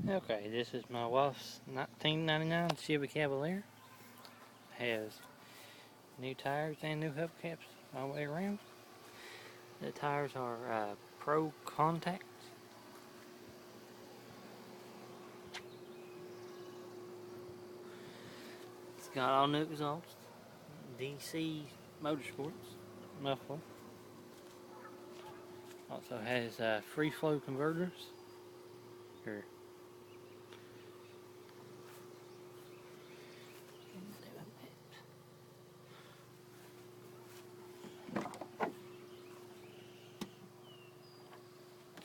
Okay, this is my wife's 1999 Chevy Cavalier. Has new tires and new hubcaps all the way around. The tires are Pro Contacts. It's got all new exhaust, DC Motorsports muffler. Also has free flow converters. Here.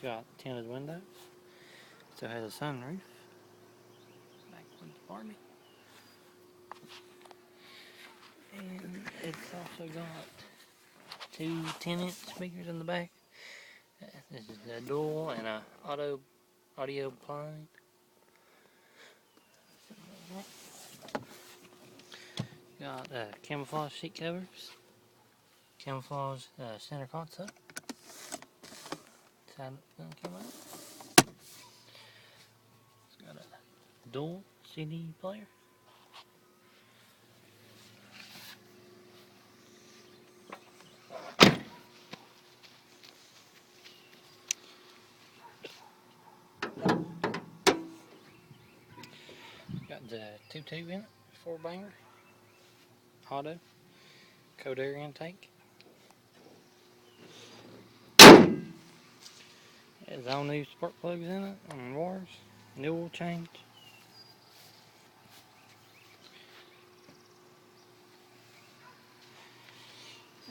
Got tinted windows. So it has a sunroof. Back with the Barbie. And it's also got two 10-inch speakers in the back. This is a dual and a audio plane. Got camouflage seat covers. Camouflage center console. Side gonna come out. It's got a dual CD player. Got the 2.2 in it, 4-banger, auto, cold air intake. It has all new spark plugs in it, and wires, new oil change.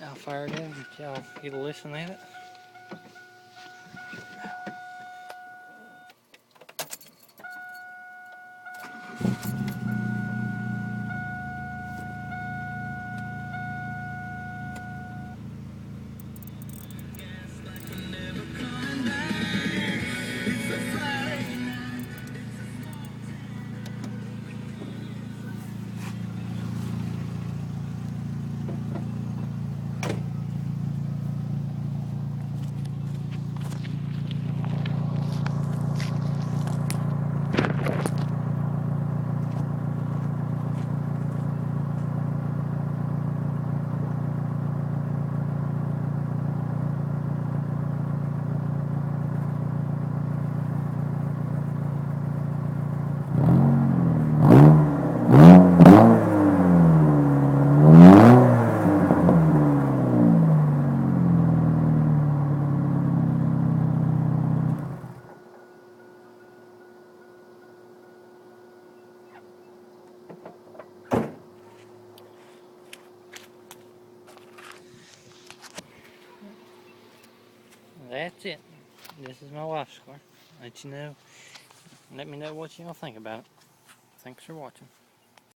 I'll fire it in and y'all get a listen at it. That's it. This is my wife's car. Let me know what y'all think about it. Thanks for watching.